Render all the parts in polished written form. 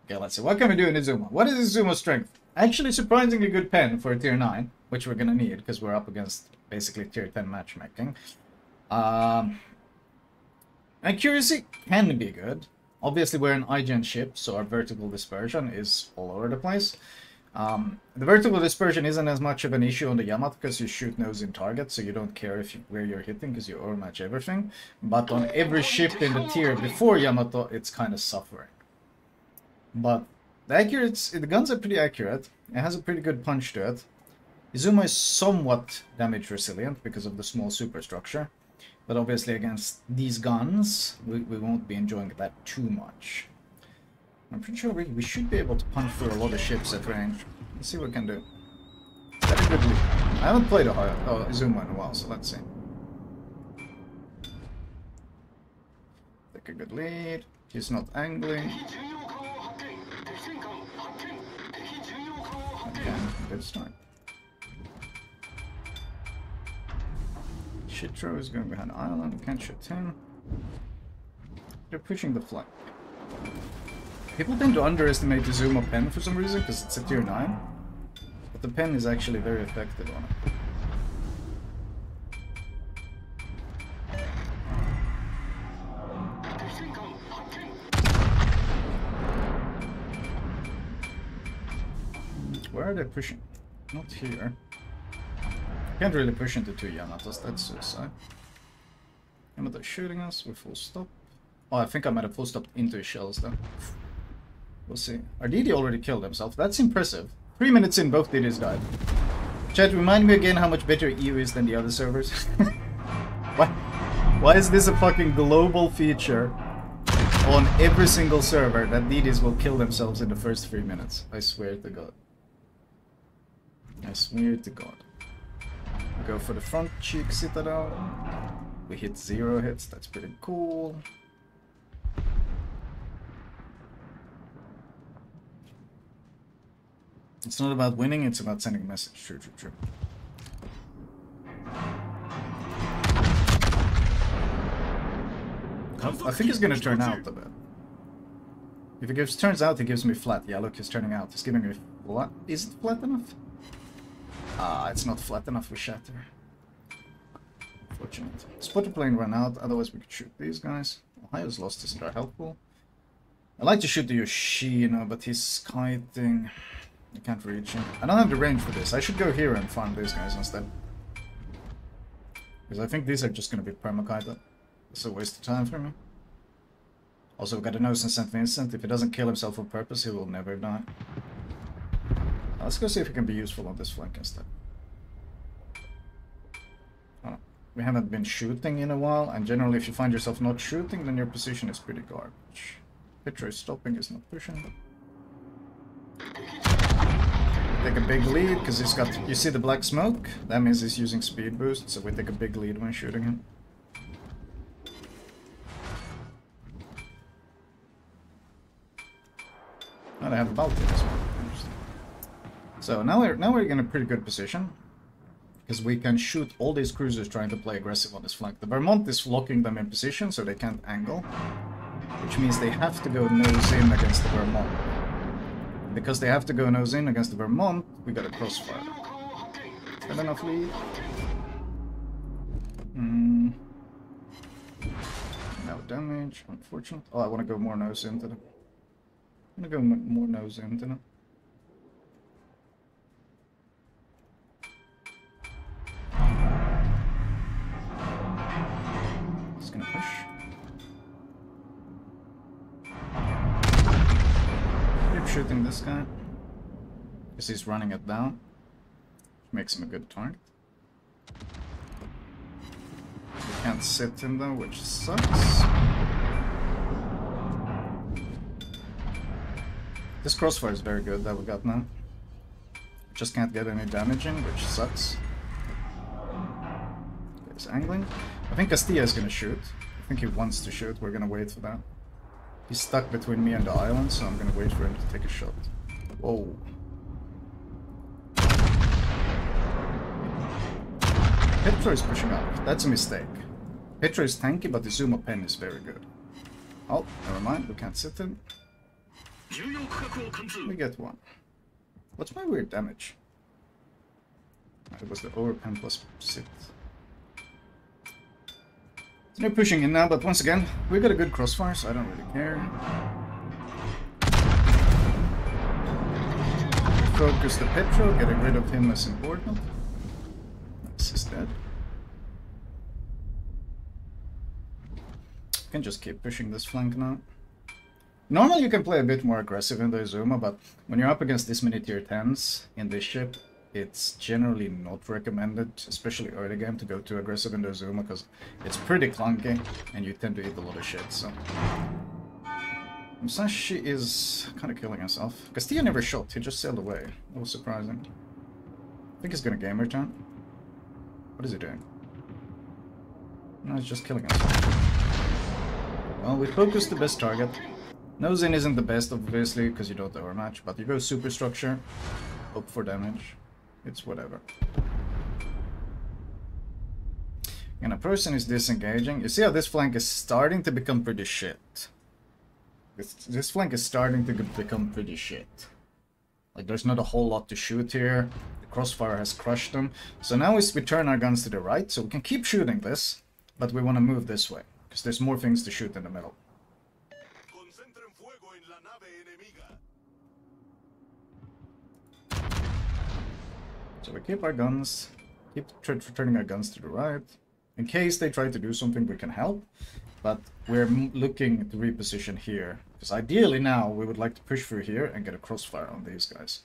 Okay, let's see. What can we do in Izumo? What is Izumo's strength? Actually, surprisingly good pen for a tier 9, which we're gonna need because we're up against basically tier 10 matchmaking. Accuracy can be good. Obviously, we're an IGN ship, so our vertical dispersion is all over the place. The vertical dispersion isn't as much of an issue on the Yamato because you shoot nose in target, so you don't care where you're hitting because you overmatch everything. But on every ship in the tier before Yamato, it's kind of suffering. But the guns are pretty accurate. It has a pretty good punch to it. Izumo is somewhat damage resilient because of the small superstructure. But obviously against these guns, we won't be enjoying that too much. I'm pretty sure we should be able to punch through a lot of ships at range. Let's see what we can do. Very good lead. I haven't played Izumo in a while, so let's see. Take a good lead. He's not angling. Again, good start. Shitro is going behind the island. Can't shoot him. They're pushing the flank. People tend to underestimate the Izumo pen for some reason because it's a tier 9. But the pen is actually very effective on it. Where are they pushing? Not here. Can't really push into 2 Yamatos, that's suicide. Yamato shooting us, we're full stop. Oh, I think I might have full stopped into his shells though. We'll see. Our DD already killed himself, that's impressive. 3 minutes in, both DDs died. Chat, remind me again how much better EU is than the other servers. Why is this a fucking global feature on every single server that DDs will kill themselves in the first 3 minutes? I swear to God. I swear to God. Go for the front cheek citadel. We hit 0 hits, that's pretty cool. It's not about winning, it's about sending a message. True, true, true. I think he's gonna turn out a bit. If he turns out, he gives me flat. Yeah, look, he's turning out. He's giving me flat. Is it flat enough? Ah, it's not flat enough with shatter. Unfortunate. Spotter plane ran out, otherwise we could shoot these guys. Ohio's lost his entire health pool. I like to shoot the Yoshino, but he's kiting. I can't reach him. I don't have the range for this. I should go here and farm these guys instead. Because I think these are just going to be permakited. It's a waste of time for me. Also, we've got a nose in St. Vincent. If he doesn't kill himself on purpose, he will never die. Let's go see if he can be useful on this flank instead. Oh, we haven't been shooting in a while, and generally if you find yourself not shooting, then your position is pretty garbage. Petro is stopping, he's not pushing. Take a big lead, because he's got... You see the black smoke? That means he's using speed boost, so we take a big lead when shooting him. Oh, they have a bounty as well. Interesting. So now we're in a pretty good position, because we can shoot all these cruisers trying to play aggressive on this flank. The Vermont is locking them in position, so they can't angle, which means they have to go nose in against the Vermont. Because they have to go nose in against the Vermont, we got a crossfire. Is that enough lead? No damage, unfortunate. Oh, I want to go more nose into them. I'm gonna go more nose into them. Just gonna push. Keep shooting this guy. Because he's running it down. Which makes him a good target. We can't sit him though, which sucks. This crossfire is very good that we got now. Just can't get any damaging, which sucks. He's angling. I think Castilla is gonna shoot. I think he wants to shoot. We're gonna wait for that. He's stuck between me and the island, so I'm gonna wait for him to take a shot. Whoa. Petro is pushing up. That's a mistake. Petro is tanky, but the Izumo pen is very good. Oh, never mind. We can't sit him. We get one. What's my weird damage? It was the overpen plus sit. So they're pushing in now, but once again, we got a good crossfire, so I don't really care. Focus the Petro, getting rid of him is important. This is dead. You can just keep pushing this flank now. Normally you can play a bit more aggressive in the Izumo, but when you're up against this many tier 10s in this ship, it's generally not recommended, especially early game, to go too aggressive in the Izumo, because it's pretty clunky and you tend to eat a lot of shit, so... Musashi is kind of killing himself. Castilla never shot, he just sailed away. That was surprising. I think he's gonna game return. What is he doing? No, he's just killing himself. Well, we focused the best target. Nosing isn't the best, obviously, because you don't overmatch, but you go superstructure, hope for damage. It's whatever. And a person is disengaging. You see how this flank is starting to become pretty shit. This flank is starting to become pretty shit. Like, there's not a whole lot to shoot here. The crossfire has crushed them. So now we turn our guns to the right, so we can keep shooting this, but we want to move this way, because there's more things to shoot in the middle. So we keep our guns, keep turning our guns to the right. In case they try to do something, we can help. But we're looking to reposition here. Because ideally now, we would like to push through here and get a crossfire on these guys.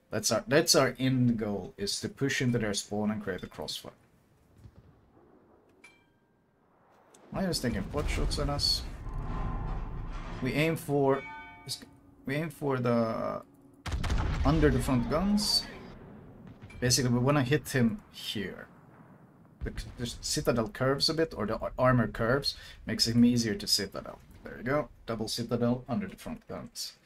That's our end goal, is to push into their spawn and create a crossfire. Maya's taking pot shots at us. We aim for the under the front guns. Basically, we want to hit him here. The citadel curves a bit, or the armor curves, makes him easier to citadel. There you go, double citadel under the front guns.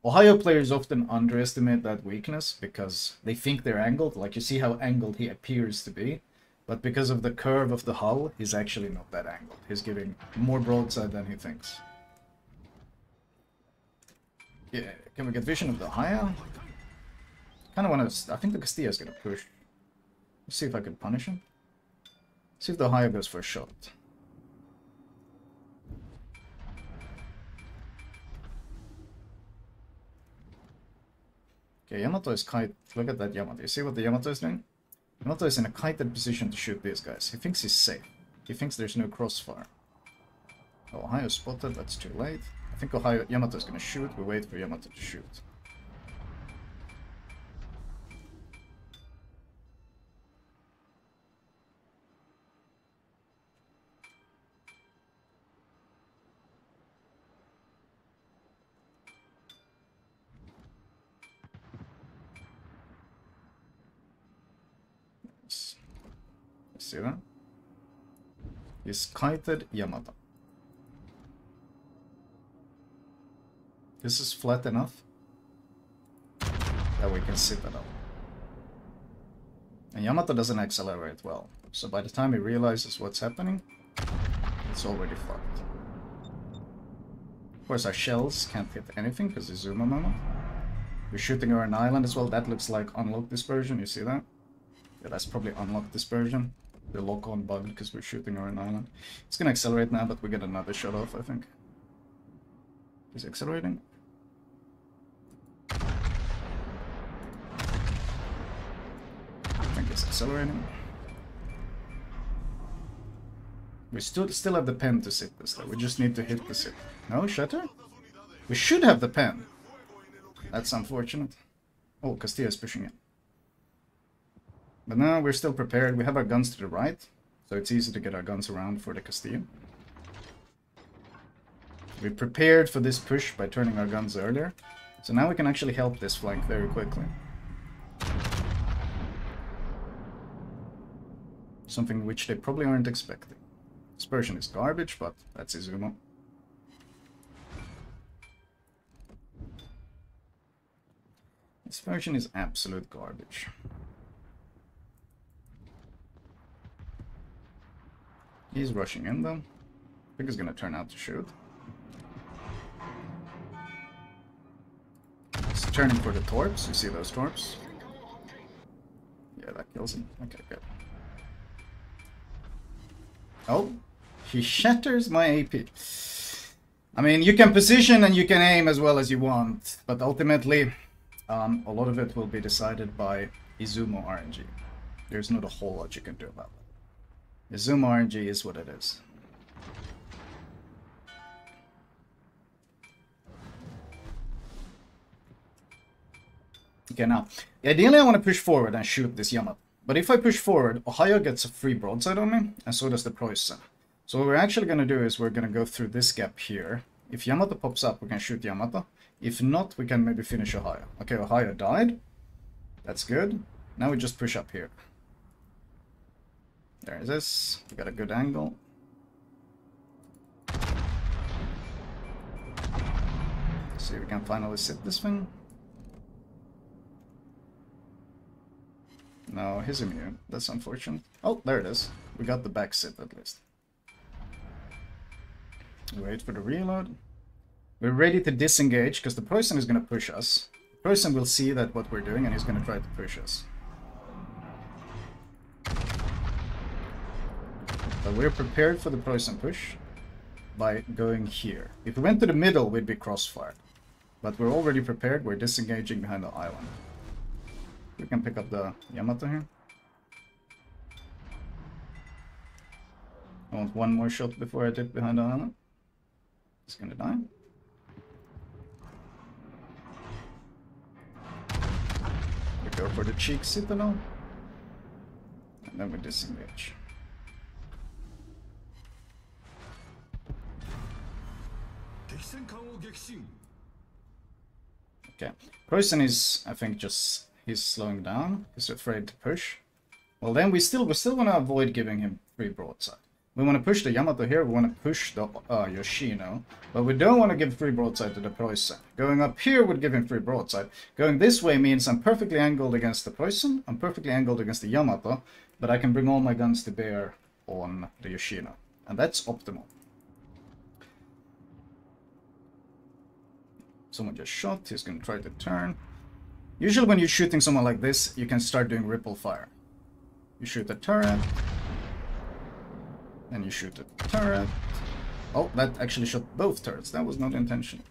Ohio players often underestimate that weakness because they think they're angled. Like, you see how angled he appears to be, but because of the curve of the hull, he's actually not that angled. He's giving more broadside than he thinks. Yeah, can we get vision of the Ohio? Kind of want to. I think the Castilla's gonna push. Let's see if I can punish him. See if the Ohio goes for a shot. Okay, Yamato is kite. Look at that Yamato. You see what the Yamato is doing? Yamato is in a kited position to shoot these guys. He thinks he's safe. He thinks there's no crossfire. Oh, Ohio spotted. That's too late. I think Yamato is gonna shoot. We wait for Yamato to shoot. See that? He's kited Yamato. This is flat enough that we can sit it up. And Yamato doesn't accelerate well, so by the time he realizes what's happening, it's already fucked. Of course, our shells can't hit anything because it's Izumo moment. We're shooting over an island as well. That looks like unlocked dispersion. You see that? Yeah, that's probably unlocked dispersion. The lock-on bugged because we're shooting over an island. It's gonna accelerate now, but we get another shot off, I think. Is it accelerating? I think it's accelerating. We still have the pen to sit this though. We just need to hit the sit. No, shutter? We should have the pen. That's unfortunate. Oh, Castilla's pushing it. But now we're still prepared. We have our guns to the right, so it's easy to get our guns around for the Castilla. We prepared for this push by turning our guns earlier, so now we can actually help this flank very quickly. Something which they probably aren't expecting. Dispersion is garbage, but that's Izumo. Dispersion is absolute garbage. He's rushing in though. I think he's gonna turn out to shoot. turning for the torps. You see those torps? Yeah, that kills him. Okay, good. Oh, he shatters my AP. I mean, you can position and you can aim as well as you want, but ultimately, a lot of it will be decided by Izumo RNG. There's not a whole lot you can do about it. Izumo RNG is what it is. Okay, now, ideally I want to push forward and shoot this Yamato. But if I push forward, Ohio gets a free broadside on me, and so does the Preußen. So what we're actually going to do is we're going to go through this gap here. If Yamato pops up, we can shoot Yamato. If not, we can maybe finish Ohio. Okay, Ohio died. That's good. Now we just push up here. There it is. We got a good angle. See if we can finally sit this thing. No, he's immune. That's unfortunate. Oh, there it is. We got the back sit at least. Wait for the reload. We're ready to disengage because the Preußen is going to push us. The Preußen will see that what we're doing and he's going to try to push us. But we're prepared for the Preußen push by going here. If we went to the middle, we'd be crossfired. But we're already prepared. We're disengaging behind the island. We can pick up the Yamato here. I want one more shot before I dip behind the island. He's gonna die. We go for the cheek citadel. And then we disengage. Okay. Preußen is, I think, just he's slowing down. He's afraid to push. Well, then we still want to avoid giving him free broadside. We want to push the Yamato here. We want to push the Yoshino, but we don't want to give free broadside to the Preußen. Going up here would give him free broadside. Going this way means I'm perfectly angled against the Preußen. I'm perfectly angled against the Yamato, but I can bring all my guns to bear on the Yoshino, and that's optimal. Someone just shot. He's going to try to turn. Usually when you're shooting someone like this, you can start doing ripple fire. You shoot a turret. Then you shoot a turret. Oh, that actually shot both turrets. That was not intentional.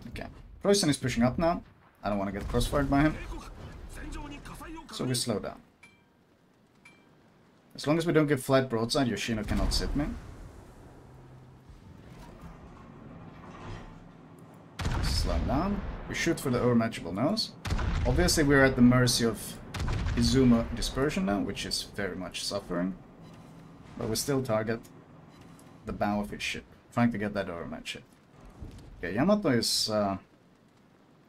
Okay. Preußen is pushing up now. I don't want to get crossfired by him. So we slow down. As long as we don't give flat broadside, Yoshino cannot sit me. Slow down. We shoot for the overmatchable nose. Obviously we're at the mercy of Izumo dispersion now, which is very much suffering. But we still target the bow of his ship, trying to get that overmatch hit. Okay, Yamato is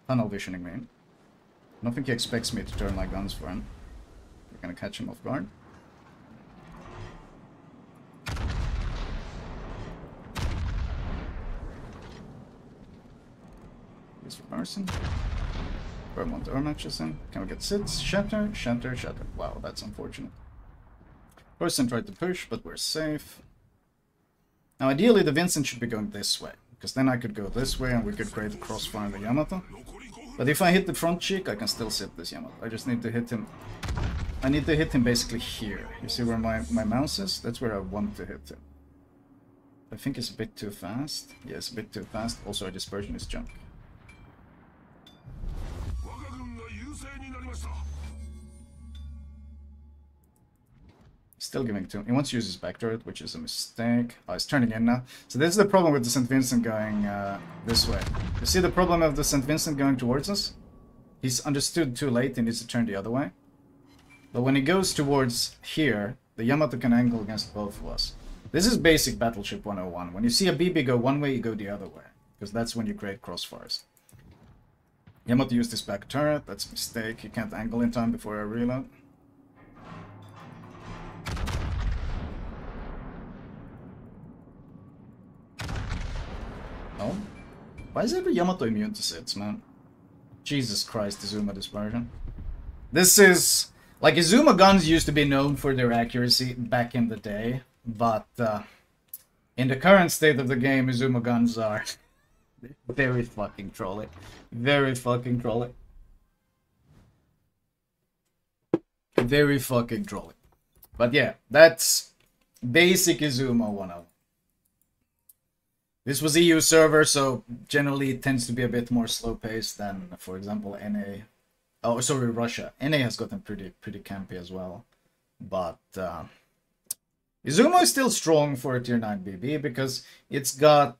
tunnel visioning me. I don't think he expects me to turn my guns for him. We're gonna catch him off guard. He's reversing. Vermont overmatches him. Can we get sits? Shatter, shatter, shatter. Wow, that's unfortunate. Preußen tried to push, but we're safe. Now, ideally, the Vincent should be going this way, because then I could go this way and we could create a crossfire on the Yamato. But if I hit the front cheek, I can still sit this Yamato. I just need to hit him. I need to hit him basically here. You see where my mouse is? That's where I want to hit him. I think it's a bit too fast. Yes, a bit too fast. Also, our dispersion is junk. Still giving to him. He wants to use his back turret, which is a mistake. Oh, he's turning in now. So this is the problem with the St. Vincent going this way. You see the problem of the St. Vincent going towards us? He's understood too late, he needs to turn the other way. But when he goes towards here, the Yamato can angle against both of us. This is basic Battleship 101. When you see a BB go one way, you go the other way. Because that's when you create crossfires. Yamato used his back turret, that's a mistake. He can't angle in time before I reload. Oh? Why is every Yamato immune to sits, man? Jesus Christ, Izumo dispersion. This is... Like, Izumo guns used to be known for their accuracy back in the day, but in the current state of the game, Izumo guns are Very fucking trolly. Very fucking trolly. Very fucking trolly. But yeah, that's basic Izumo 101. This was EU server, so generally it tends to be a bit more slow paced than, for example, NA. Oh, sorry, Russia. NA has gotten pretty campy as well. But Izumo is still strong for a tier 9 BB because it's got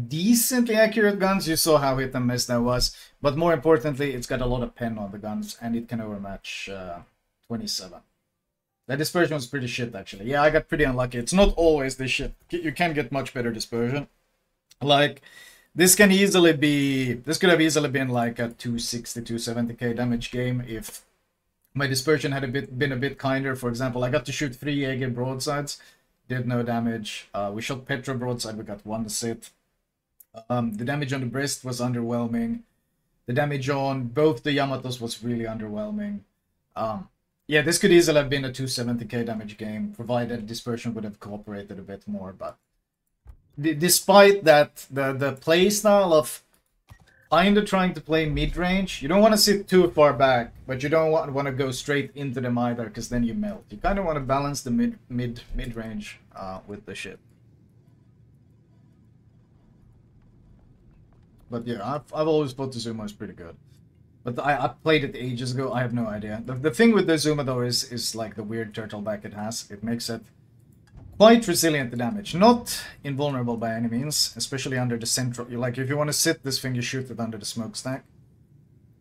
decently accurate guns. You saw how hit and miss that was. But more importantly, it's got a lot of pen on the guns and it can overmatch 27. That dispersion was pretty shit, actually. Yeah, I got pretty unlucky. It's not always this shit. You can get much better dispersion. Like, this could have easily been like a 260, 270k damage game if my dispersion had been a bit kinder. For example, I got to shoot 3 Jaeger broadsides, did no damage. We shot Petra broadside, we got 1 sit. The damage on the breast was underwhelming. The damage on both the Yamatos was really underwhelming. Yeah, this could easily have been a 270k damage game, provided dispersion would have cooperated a bit more, but despite that, the play style of kinda trying to play mid-range, you don't want to sit too far back, but you don't want to go straight into them either, because then you melt. You kind of want to balance the mid-range with the shit. But yeah, I've always thought the Izumo is pretty good. But I played it ages ago, I have no idea. The thing with the Izumo though is like the weird turtle back it has. It makes it quite resilient to damage. Not invulnerable by any means, especially under the central. Like, if you want to sit this thing, you shoot it under the smokestack.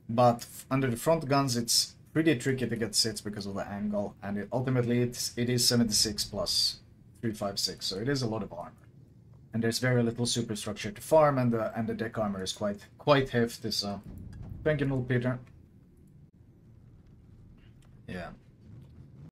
But under the front guns, it's pretty tricky to get sits because of the angle. And ultimately, it is 76 plus 356, so it is a lot of armor. And there's very little superstructure to farm, and the deck armor is quite hefty, so... Thank you, Null Peter. Yeah.